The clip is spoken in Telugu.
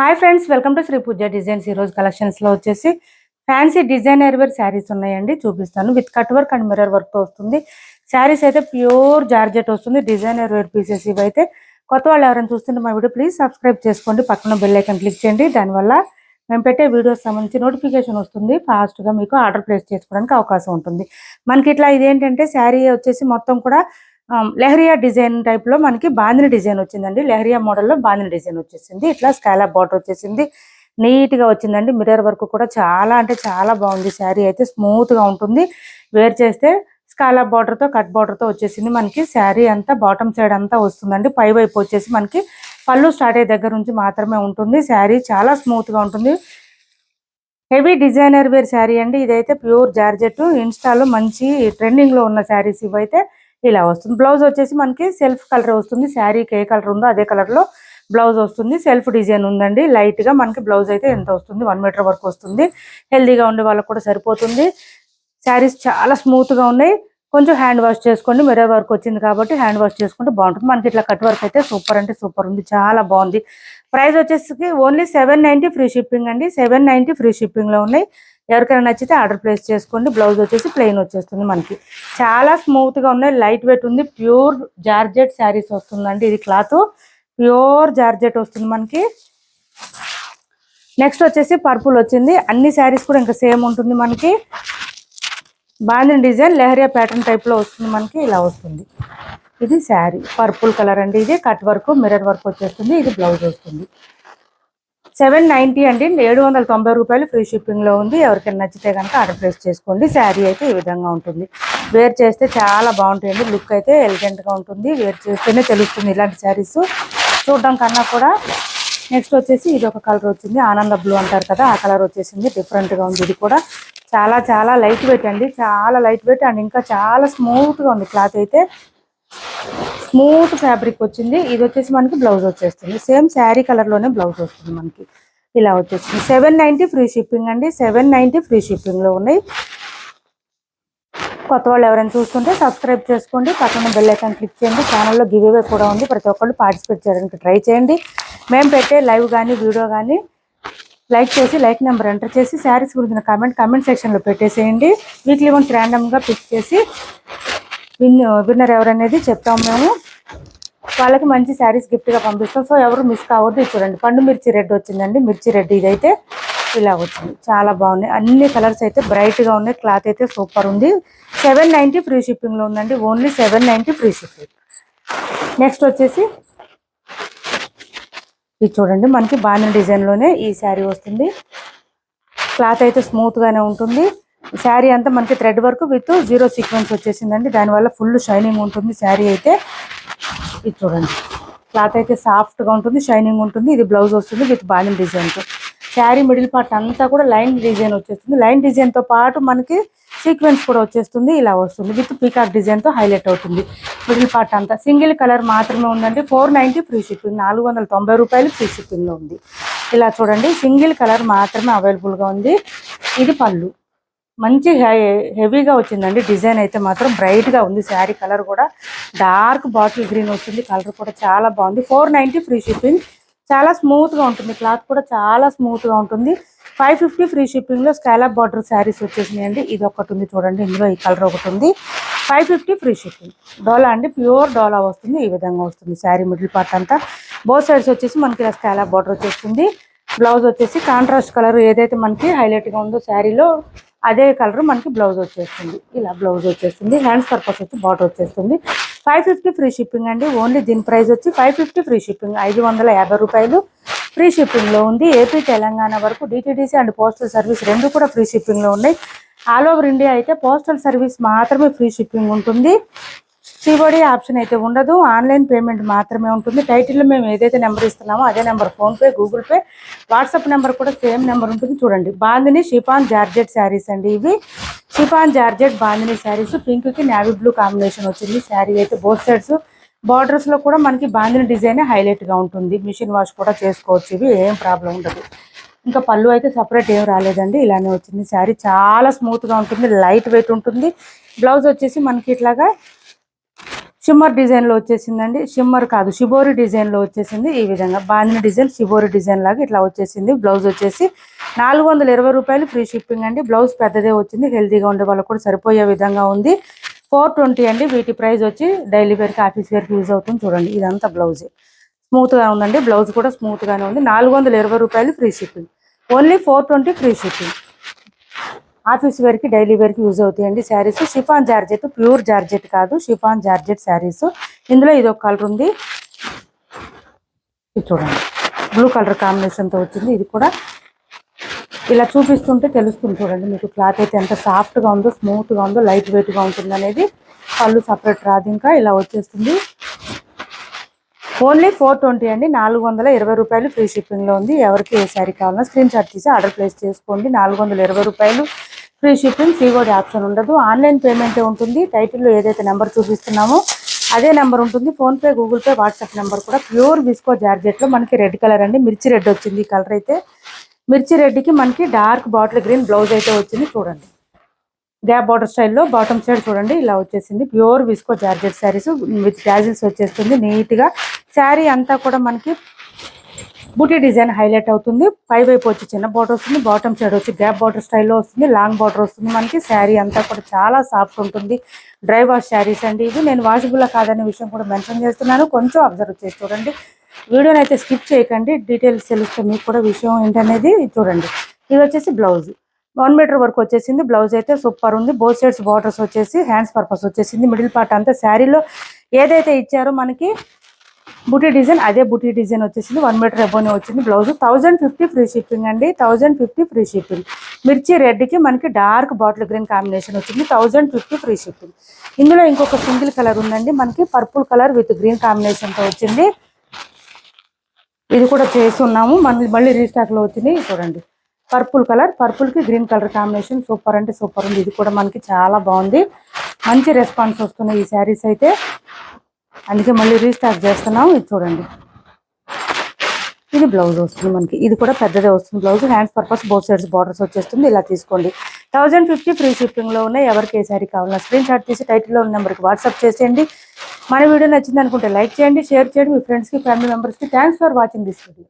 Hi friends, welcome to Shri Pooja designs. ఈరోజు కలెక్షన్స్లో వచ్చేసి ఫ్యాన్సీ డిజైనర్ వేర్ శారీస్ ఉన్నాయండి, చూపిస్తాను. With cut work and mirror వర్క్తో వస్తుంది. శారీస్ అయితే ప్యూర్ జార్జెట్ వస్తుంది. డిజైనర్ వేర్ పీసెస్ ఇవైతే. కొత్త వాళ్ళు ఎవరైనా చూస్తుంటే మా వీడియో ప్లీజ్ సబ్స్క్రైబ్ చేసుకోండి, పక్కన బెల్ ఐకాన్ క్లిక్ చేయండి. దానివల్ల మేము పెట్టే వీడియోస్ సంబంధించి నోటిఫికేషన్ వస్తుంది. ఫాస్ట్గా మీకు ఆర్డర్ ప్లేస్ చేసుకోవడానికి అవకాశం ఉంటుంది. మనకి ఇట్లా ఇదేంటంటే శారీ వచ్చేసి మొత్తం కూడా లెహరియా డిజైన్ టైప్ లో మనకి బాందిని డిజైన్ వచ్చిందండి. లెహరియా మోడల్లో బాందిని డిజైన్ వచ్చేసింది. ఇట్లా స్కాలప్ బార్డర్ వచ్చేసింది. నీట్ గా వచ్చిందండి. మిర్రర్ వర్క్ కూడా చాలా అంటే చాలా బాగుంది. శారీ అయితే స్మూత్ గా ఉంటుంది. వేర్ చేస్తే స్కాలప్ బార్డర్ తో కట్ బార్డర్ తో వచ్చేసింది. మనకి శారీ అంతా బాటమ్ సైడ్ అంతా వస్తుందండి. పై వైపు వచ్చేసి మనకి పళ్ళు స్టార్ట్ అయ్యే దగ్గర నుంచి మాత్రమే ఉంటుంది. శారీ చాలా స్మూత్ గా ఉంటుంది. హెవీ డిజైనర్ వేర్ శారీ అండి. ఇదైతే ప్యూర్ జార్జెట్. ఇన్స్టాలో మంచి ట్రెండింగ్ లో ఉన్న శారీస్ ఇవైతే. ఇలా వస్తుంది. బ్లౌజ్ వచ్చేసి మనకి సెల్ఫ్ కలర్ వస్తుంది. శారీకి ఏ కలర్ ఉందో అదే కలర్ లో బ్లౌజ్ వస్తుంది. సెల్ఫ్ డిజైన్ ఉందండి. లైట్ గా మనకి బ్లౌజ్ అయితే ఎంత వస్తుంది, 1 మీటర్ వరకు వస్తుంది. హెల్దీగా ఉండే వాళ్ళకి కూడా సరిపోతుంది. శారీస్ చాలా స్మూత్ గా ఉన్నాయి. కొంచెం హ్యాండ్ వాష్ చేసుకోండి. మిర్రర్ వర్క్ వచ్చింది కాబట్టి హ్యాండ్ వాష్ చేసుకుంటే బాగుంటుంది. మనకి ఇట్లా కట్ వర్క్ అయితే సూపర్ అంటే సూపర్ ఉంది. చాలా బాగుంది. ప్రైస్ వచ్చేసి ఓన్లీ 790 ఫ్రీ షిప్పింగ్ అండి. 790 ఫ్రీ షిప్పింగ్ లో ఉన్నాయి. ఎవరికైనా నచ్చితే ఆర్డర్ ప్లేస్ చేసుకోండి. బ్లౌజ్ వచ్చేసి ప్లెయిన్ వచ్చేస్తుంది. మనకి చాలా స్మూత్ గా ఉన్నాయి. లైట్ వెయిట్ ఉంది. ప్యూర్ జార్జెట్ శారీస్ వస్తుందండి. ఇది క్లాత్ ప్యూర్ జార్జెట్ వస్తుంది మనకి. నెక్స్ట్ వచ్చేసి పర్పుల్ వచ్చింది. అన్ని శారీస్ కూడా ఇంకా సేమ్ ఉంటుంది మనకి. Bandhani design leheriya pattern type లో వస్తుంది మనకి. ఇలా వస్తుంది. ఇది శారీ పర్పుల్ కలర్ అండి. ఇది కట్ వర్క్ మిర్రర్ వర్క్ వచ్చేస్తుంది. ఇది బ్లౌజ్ వస్తుంది. 790 అండి. 790 రూపాయలు ఫ్రీ షిప్పింగ్ లో ఉంది. ఎవరికైనా నచ్చితే కనుక ఆర్డర్ ప్లేస్ చేసుకోండి. శారీ అయితే ఈ విధంగా ఉంటుంది. వేర్ చేస్తే చాలా బాగుంటుంది. లుక్ అయితే ఎలిగెంట్ గా ఉంటుంది. వేర్ చేస్తేనే తెలుస్తుంది ఇలాంటి శారీస్ చూడడం కన్నా కూడా. నెక్స్ట్ వచ్చేసి ఇది ఒక కలర్ వచ్చింది. ఆనంద బ్లూ అంటారు కదా, ఆ కలర్ వచ్చేసింది. డిఫరెంట్ గా ఉంది. ఇది కూడా చాలా చాలా లైట్ వెయిట్ అండి. చాలా లైట్ వెయిట్ అండ్ ఇంకా చాలా స్మూత్ గా ఉంది. క్లాత్ అయితే స్మూత్ ఫ్యాబ్రిక్ వచ్చింది. ఇది వచ్చేసి మనకి బ్లౌజ్ వచ్చేస్తుంది. సేమ్ శారీ కలర్ లోనే బ్లౌజ్ వస్తుంది మనకి. ఇలా వచ్చేస్తుంది. 790 ఫ్రీ షిప్పింగ్ అండి. 790 ఫ్రీ షిప్పింగ్ లో ఉన్నాయి. కొత్త వాళ్ళు ఎవరైనా చూస్తుంటే సబ్స్క్రైబ్ చేసుకోండి, పక్కన బెల్ ఐకాన్ క్లిక్ చేయండి. ఛానల్లో గివ్ అవే కూడా ఉంది. ప్రతి ఒక్కళ్ళు పార్టిసిపేట్ చేయడానికి ట్రై చేయండి. మేము పెట్టే లైవ్ కానీ వీడియో కానీ లైక్ చేసి లైక్ నెంబర్ ఎంటర్ చేసి శారీస్ గురించిన కామెంట్ సెక్షన్లో పెట్టేసేయండి. వీక్లీ వన్స్ ర్యాండమ్గా పిక్ చేసి విన్నర్ ఎవరనేది చెప్తాము మేము. వాళ్ళకి మంచి శారీస్ గిఫ్ట్గా పంపిస్తాం. సో ఎవరు మిస్ కావద్దు. చూడండి, పండు మిర్చి రెడ్ వచ్చిందండి. మిర్చి రెడ్ ఇదైతే ఇలా వచ్చింది. చాలా బాగున్నాయి. అన్ని కలర్స్ అయితే బ్రైట్గా ఉన్నాయి. క్లాత్ అయితే సూపర్ ఉంది. 790 ఫ్రీ షిప్పింగ్లో ఉందండి. Only 790 free shipping. నెక్స్ట్ వచ్చేసి ఇది చూడండి, మనకి బాందిని డిజైన్లోనే ఈ శారీ వస్తుంది. క్లాత్ అయితే స్మూత్గానే ఉంటుంది. శారీ అంతా మనకి థ్రెడ్ వర్క్ విత్ 0 సీక్వెన్స్ వచ్చేసిందండి. దానివల్ల ఫుల్ షైనింగ్ ఉంటుంది శారీ అయితే. ఇది చూడండి, క్లాత్ అయితే సాఫ్ట్గా ఉంటుంది, షైనింగ్ ఉంటుంది. ఇది బ్లౌజ్ వస్తుంది విత్ బాందిని డిజైన్తో. శారీ మిడిల్ పార్ట్ అంతా కూడా లైన్ డిజైన్ వచ్చేస్తుంది. లైన్ డిజైన్తో పాటు మనకి సీక్వెన్స్ కూడా వచ్చేస్తుంది. ఇలా వస్తుంది విత్ పీకాక్ డిజైన్తో హైలైట్ అవుతుంది. మిడిల్ పార్ట్ అంతా సింగిల్ కలర్ మాత్రమే ఉందండి. 490 ఫ్రీ షిప్పింగ్. 490 రూపాయలు ఫ్రీ షిప్పింగ్లో ఉంది. ఇలా చూడండి, సింగిల్ కలర్ మాత్రమే అవైలబుల్గా ఉంది. ఇది పళ్ళు మంచి హెవీగా వచ్చిందండి. డిజైన్ అయితే మాత్రం బ్రైట్గా ఉంది. శారీ కలర్ కూడా డార్క్ బాటిల్ గ్రీన్ వచ్చింది. కలర్ కూడా చాలా బాగుంది. 490 ఫ్రీ షిప్పింగ్. చాలా స్మూత్గా ఉంటుంది. క్లాత్ కూడా చాలా స్మూత్గా ఉంటుంది. 550 ఫ్రీ షిప్పింగ్లో స్కాలప్ బార్డర్ శారీస్ వచ్చేసినాయండి. ఇది ఒకటి ఉంది చూడండి, ఇందులో ఈ కలర్ ఒకటి ఉంది. 550 ఫ్రీ షిప్పింగ్. డోలా అండి, ప్యూర్ డోలా వస్తుంది. ఈ విధంగా వస్తుంది శారీ మిడిల్ పార్ట్ అంతా. బోత్ సైడ్స్ వచ్చేసి మనకి ఇలా స్కాలప్ బార్డర్ వచ్చేస్తుంది. బ్లౌజ్ వచ్చేసి కాంట్రాస్ట్ కలర్ ఏదైతే మనకి హైలైట్గా ఉందో శారీలో అదే కలర్ మనకి బ్లౌజ్ వచ్చేస్తుంది. ఇలా బ్లౌజ్ వచ్చేస్తుంది. హ్యాండ్స్ పర్పస్ వచ్చి బార్డర్ వచ్చేస్తుంది. 550 ఫ్రీ షిప్పింగ్ అండి. ఓన్లీ దీని ప్రైస్ వచ్చి 550 ఫ్రీ షిప్పింగ్. 550 రూపాయలు ఫ్రీ షిప్పింగ్లో ఉంది. ఏపీ తెలంగాణ వరకు డిటీడీసీ అండ్ పోస్టల్ సర్వీస్ రెండు కూడా ఫ్రీ షిప్పింగ్లో ఉన్నాయి. ఆల్ ఓవర్ ఇండియా అయితే పోస్టల్ సర్వీస్ మాత్రమే ఫ్రీ షిప్పింగ్ ఉంటుంది. సిఓడి ఆప్షన్ అయితే ఉండదు. ఆన్లైన్ పేమెంట్ మాత్రమే ఉంటుంది. టైటిల్లో మేము ఏదైతే నెంబర్ ఇస్తున్నామో అదే number, PhonePe, Google pay, WhatsApp number కూడా సేమ్ నెంబర్ ఉంటుంది. చూడండి, బాందిని షిఫాన్ జార్జెట్ శారీస్ అండి. ఇవి షిఫాన్ జార్జెట్ బాందిని శారీస్. పింక్కి నావీ బ్లూ కాంబినేషన్ వచ్చింది. శారీ అయితే బోత్ సైడ్స్ బార్డర్స్లో కూడా మనకి బాందిని డిజైన్ హైలైట్గా ఉంటుంది. మిషన్ వాష్ కూడా చేసుకోవచ్చు. ఇవి ఏం ప్రాబ్లం ఉండదు. ఇంకా పళ్ళు అయితే సపరేట్ ఏం రాలేదండి, ఇలానే వచ్చింది. శారీ చాలా స్మూత్గా ఉంటుంది. లైట్ వెయిట్ ఉంటుంది. బ్లౌజ్ వచ్చేసి మనకి ఇట్లాగా షిమ్మర్ డిజైన్ లో వచ్చేసిందండి. షిమ్మర్ కాదు, షిబోరి డిజైన్ లో వచ్చేసింది. ఈ విధంగా బాందిని డిజైన్, షిబోరి డిజైన్ లాగా ఇట్లా వచ్చేసింది. బ్లౌజ్ వచ్చేసి 420 రూపాయలు ఫ్రీ షిప్పింగ్ అండి. బ్లౌజ్ పెద్దదే వచ్చింది, హెల్తీగా ఉండే వాళ్ళకు కూడా సరిపోయే విధంగా ఉంది. 420 అండి. వీటి ప్రైస్ వచ్చి డైలీ వేర్కి, ఆఫీస్ వేర్కి యూజ్ అవుతుంది. చూడండి ఇదంతా బ్లౌజ్ స్మూత్ గా ఉందండి. బ్లౌజ్ కూడా స్మూత్ గానే ఉంది. 420 రూపాయలు free shipping, only 420 free shipping. Office వేర్కి, డైలీ వేర్కి యూజ్ అవుతాయండి saris. Chiffon georgette, pure georgette కాదు, షిఫాన్ జార్జెట్ శారీస్. ఇందులో ఇది ఒక కలర్ ఉంది, ఇది చూడండి బ్లూ కలర్ కాంబినేషన్తో వచ్చింది. ఇది కూడా ఇలా చూపిస్తుంటే తెలుస్తుంది చూడండి మీకు. క్లాత్ అయితే ఎంత సాఫ్ట్గా ఉందో, స్మూత్గా ఉందో, లైట్ వెయిట్గా ఉంటుంది అనేది. పళ్ళు సపరేట్ రాదు, ఇంకా ఇలా వచ్చేస్తుంది. ఓన్లీ 420 అండి. 420 రూపాయలు ఫ్రీ షిప్పింగ్లో ఉంది. ఎవరికి ఏ శారీ కావాలన్నా స్క్రీన్ షాట్ తీసి ఆర్డర్ ప్లేస్ చేసుకోండి. 420 రూపాయలు ఫ్రీ షిప్పింగ్. సీఓడి ఆప్షన్ ఉండదు, ఆన్లైన్ పేమెంటే ఉంటుంది. టైటిల్లో ఏదైతే నెంబర్ చూపిస్తున్నామో అదే నెంబర్ ఉంటుంది. PhonePe, Google pay, WhatsApp number కూడా. ప్యూర్ విస్కో జార్జెట్లో మనకి రెడ్ కలర్ అండి, మిర్చి రెడ్ వచ్చింది. ఈ కలర్ అయితే మిర్చి రెడ్కి మనకి డార్క్ బాటిల్ గ్రీన్ బ్లౌజ్ అయితే వచ్చింది. చూడండి గ్యాప్ బార్డర్ స్టైల్లో బాటమ్ సైడ్ చూడండి ఇలా వచ్చేసింది. Pure visco georgette saris with tassels వచ్చేస్తుంది. నీట్గా శారీ అంతా కూడా మనకి బూటీ డిజైన్ హైలైట్ అవుతుంది. పై వైపు వచ్చి చిన్న బార్డర్ వస్తుంది, బాటమ్ సైడ్ వచ్చి గ్యాప్ బార్డర్ స్టైల్లో వస్తుంది. లాంగ్ బార్డర్ వస్తుంది మనకి. శారీ అంతా కూడా చాలా సాఫ్ట్ ఉంటుంది. డ్రై వాష్ శారీస్ అండి ఇవి. నేను వాషబుల్ కాదనే విషయం కూడా మెన్షన్ చేస్తున్నాను, కొంచెం అబ్జర్వ్ చేసి చూడండి. వీడియోని అయితే స్కిప్ చేయకండి, డీటెయిల్స్ తెలుస్తే మీకు కూడా విషయం ఏంటనేది చూడండి. ఇది వచ్చేసి బ్లౌజ్ 1 మీటర్ వరకు వచ్చేసింది. బ్లౌజ్ అయితే సూపర్ ఉంది. బోత్ సైడ్స్ బార్డర్స్ వచ్చేసి హ్యాండ్స్ పర్పస్ వచ్చేసింది. మిడిల్ పార్ట్ అంతా శారీలో ఏదైతే ఇచ్చారో మనకి బుటీ డిజైన్, అదే బుటీ డిజైన్ వచ్చేసింది. 1 మీటర్ అబోనే వచ్చింది. బ్లౌజ్ 1050 ఫ్రీ షిప్పింగ్ అండి. 1050 ఫ్రీ షిప్పింగ్. మిర్చి రెడ్కి మనకి డార్క్ బాటిల్ గ్రీన్ కాంబినేషన్ వచ్చింది. 1050 ఫ్రీ షిప్పింగ్. ఇందులో ఇంకొక సింగిల్ కలర్ ఉందండి మనకి, పర్పుల్ కలర్ విత్ గ్రీన్ కాంబినేషన్తో వచ్చింది. ఇది కూడా చేస్తున్నాము, మళ్ళీ రీస్టాక్లో వచ్చింది. చూడండి పర్పుల్ కలర్, పర్పుల్కి గ్రీన్ కలర్ కాంబినేషన్ సూపర్ అంటే సూపర్ ఉంది. ఇది కూడా మనకి చాలా బాగుంది, మంచి రెస్పాన్స్ వస్తున్నాయి ఈ శారీస్ అయితే, అందుకే మళ్ళీ రీస్టాక్ చేస్తున్నాం. ఇది చూడండి ఇది బ్లౌజ్ వస్తుంది మనకి. ఇది కూడా పెద్దదే వస్తుంది blouse. Hands purpose both sides borders వచ్చేస్తుంది. ఇలా తీసుకోండి. 1050 ఫ్రీ షిప్పింగ్లో ఉన్నాయి. ఎవరికి ఏ శారీ కావాలన్నా స్క్రీన్ షాట్ తీసి టైటిల్లో ఉన్న నెంబర్కి వాట్సాప్ చేసేయండి. మన వీడియో నచ్చింది అనుకుంటే లైక్ చేయండి, షేర్ చేయండి మీ ఫ్రెండ్స్కి, ఫ్యామిలీ మెంబర్స్కి. Thanks for watching this video.